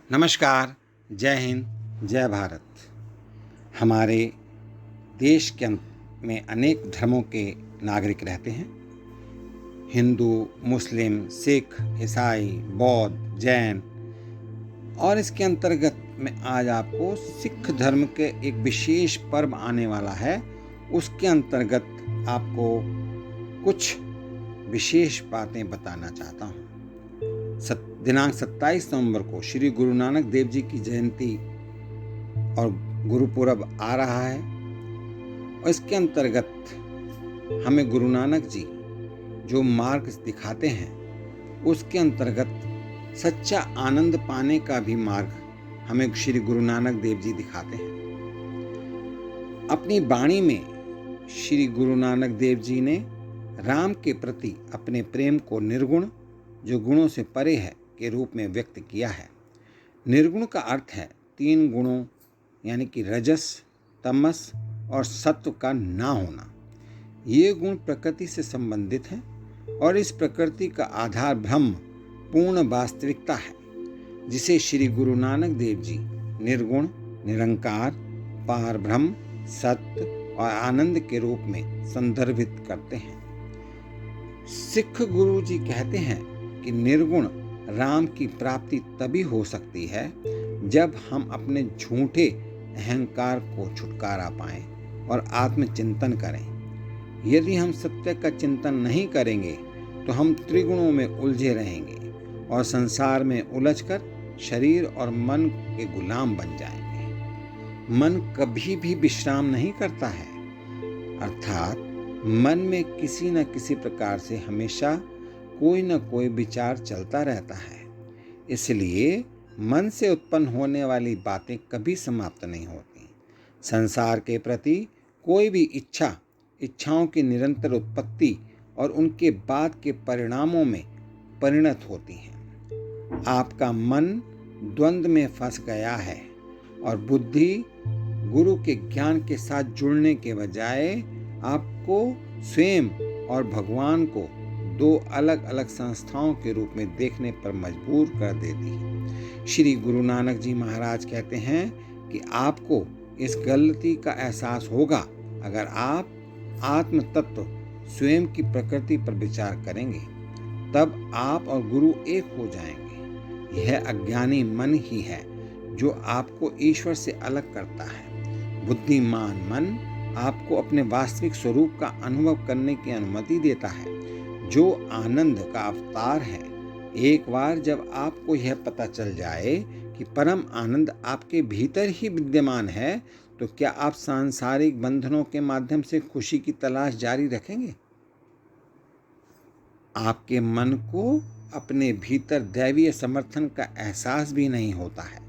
नमस्कार। जय हिंद, जय भारत। हमारे देश के में अनेक धर्मों के नागरिक रहते हैं। हिंदू, मुस्लिम, सिख, ईसाई, बौद्ध, जैन। और इसके अंतर्गत में आज आपको सिख धर्म के एक विशेष पर्व आने वाला है। उसके अंतर्गत आपको कुछ विशेष बातें बताना चाहता हूँ। दिनांक 27 नवंबर को श्री गुरु नानक देव जी की जयंती और गुरुपुरब आ रहा है। और इसके अंतर्गत हमें गुरु नानक जी जो मार्ग दिखाते हैं, उसके अंतर्गत सच्चा आनंद पाने का भी मार्ग हमें श्री गुरु नानक देव जी दिखाते हैं। अपनी वाणी में श्री गुरु नानक देव जी ने राम के प्रति अपने प्रेम को निर्गुण, जो गुणों से परे है, के रूप में व्यक्त किया है। निर्गुण का अर्थ है 3 गुणों यानी कि रजस, तमस और सत्व का ना होना। ये गुण प्रकृति से संबंधित हैं और इस प्रकृति का आधार ब्रह्म पूर्ण वास्तविकता है, जिसे श्री गुरु नानक देव जी निर्गुण, निरंकार, पार ब्रह्म, सत्य और आनंद के रूप में संदर्भित करते हैं। सिख गुरु जी कहते हैं कि निर्गुण राम की प्राप्ति तभी हो सकती है जब हम अपने झूठे अहंकार को छुटकारा पाएं और आत्मचिंतन करें। यदि हम सत्य का चिंतन नहीं करेंगे तो हम त्रिगुणों में उलझे रहेंगे और संसार में उलझकर शरीर और मन के गुलाम बन जाएंगे। मन कभी भी विश्राम नहीं करता है, अर्थात मन में किसी न किसी प्रकार से हमेशा कोई न कोई विचार चलता रहता है। इसलिए मन से उत्पन्न होने वाली बातें कभी समाप्त नहीं होती। संसार के प्रति कोई भी इच्छाओं की निरंतर उत्पत्ति और उनके बाद के परिणामों में परिणत होती हैं। आपका मन द्वंद्व में फंस गया है और बुद्धि गुरु के ज्ञान के साथ जुड़ने के बजाय आपको स्वयं और भगवान को 2 अलग अलग संस्थाओं के रूप में देखने पर मजबूर कर देती है। श्री गुरु नानक जी महाराज कहते हैं कि आपको इस गलती का एहसास होगा अगर आप आत्म तत्व स्वयं की प्रकृति पर विचार करेंगे। तब आप और गुरु एक हो जाएंगे। यह अज्ञानी मन ही है जो आपको ईश्वर से अलग करता है। बुद्धिमान मन आपको अपने वास्तविक स्वरूप का अनुभव करने की अनुमति देता है, जो आनंद का अवतार है। एक बार जब आपको यह पता चल जाए कि परम आनंद आपके भीतर ही विद्यमान है, तो क्या आप सांसारिक बंधनों के माध्यम से खुशी की तलाश जारी रखेंगे? आपके मन को अपने भीतर दैवीय समर्थन का एहसास भी नहीं होता है।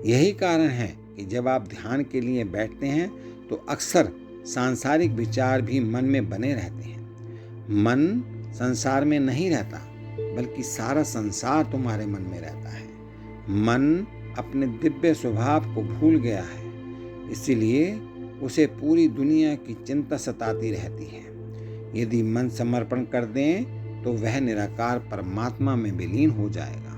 यही कारण है कि जब आप ध्यान के लिए बैठते हैं तो अक्सर सांसारिक विचार भी मन में बने रहते हैं। मन संसार में नहीं रहता, बल्कि सारा संसार तुम्हारे मन में रहता है। मन अपने दिव्य स्वभाव को भूल गया है, इसीलिए उसे पूरी दुनिया की चिंता सताती रहती है। यदि मन समर्पण कर दें तो वह निराकार परमात्मा में विलीन हो जाएगा।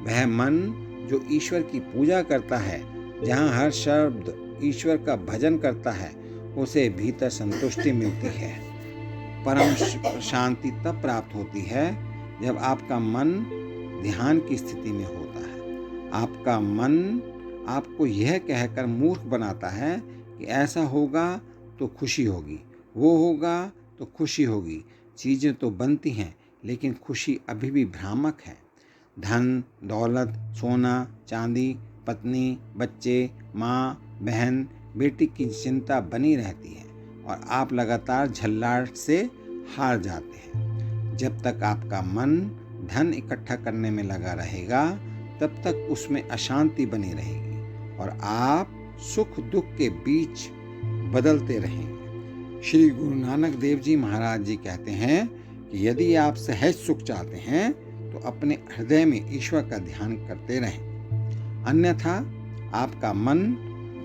वह मन जो ईश्वर की पूजा करता है, जहाँ हर शब्द ईश्वर का भजन करता है, उसे भीतर संतुष्टि मिलती है। परम शांति तब प्राप्त होती है जब आपका मन ध्यान की स्थिति में होता है। आपका मन आपको यह कहकर मूर्ख बनाता है कि ऐसा होगा तो खुशी होगी, वो होगा तो खुशी होगी। चीज़ें तो बनती हैं, लेकिन खुशी अभी भी भ्रामक है। धन, दौलत, सोना, चांदी, पत्नी, बच्चे, माँ, बहन, बेटी की चिंता बनी रहती है और आप लगातार झल्लाहट से हार जाते हैं। जब तक आपका मन धन इकट्ठा करने में लगा रहेगा, तब तक उसमें अशांति बनी रहेगी और आप सुख दुख के बीच बदलते रहेंगे। श्री गुरु नानक देव जी महाराज जी कहते हैं कि यदि आप सहज सुख चाहते हैं तो अपने हृदय में ईश्वर का ध्यान करते रहें, अन्यथा आपका मन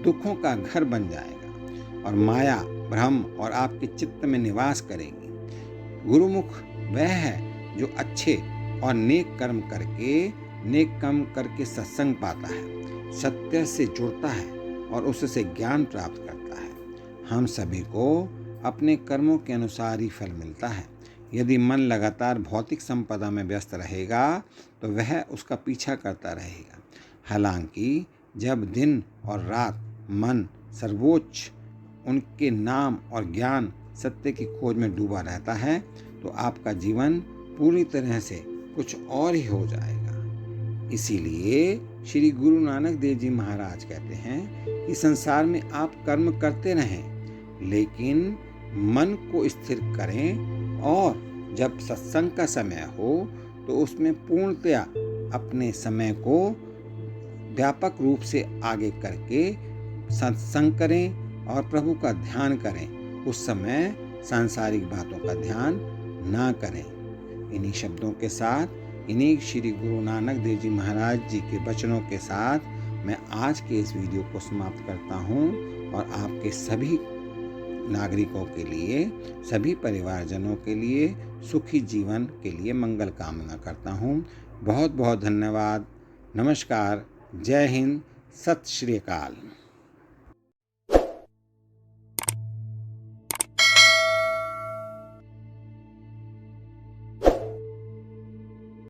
दुखों का घर बन जाएगा और माया, भ्रम और आपके चित्त में निवास करेगी। गुरुमुख वह है जो अच्छे और नेक कर्म करके नेक कर्म करके सत्संग पाता है, सत्य से जुड़ता है और उससे ज्ञान प्राप्त करता है। हम सभी को अपने कर्मों के अनुसार ही फल मिलता है। यदि मन लगातार भौतिक संपदा में व्यस्त रहेगा तो वह उसका पीछा करता रहेगा। हालांकि जब दिन और रात मन सर्वोच्च उनके नाम और ज्ञान सत्य की खोज में डूबा रहता है तो आपका जीवन पूरी तरह से कुछ और ही हो जाएगा। इसीलिए श्री गुरु नानक देव जी महाराज कहते हैं कि संसार में आप कर्म करते रहें, लेकिन मन को स्थिर करें और जब सत्संग का समय हो तो उसमें पूर्णतया अपने समय को व्यापक रूप से आगे करके सत्संग करें और प्रभु का ध्यान करें। उस समय सांसारिक बातों का ध्यान ना करें। इन्हीं शब्दों के साथ, इन्हीं श्री गुरु नानक देव जी महाराज जी के वचनों के साथ मैं आज के इस वीडियो को समाप्त करता हूँ और आपके सभी नागरिकों के लिए, सभी परिवारजनों के लिए सुखी जीवन के लिए मंगल कामना करता हूँ। बहुत बहुत धन्यवाद। नमस्कार। जय हिंद। सत श्री अकाल।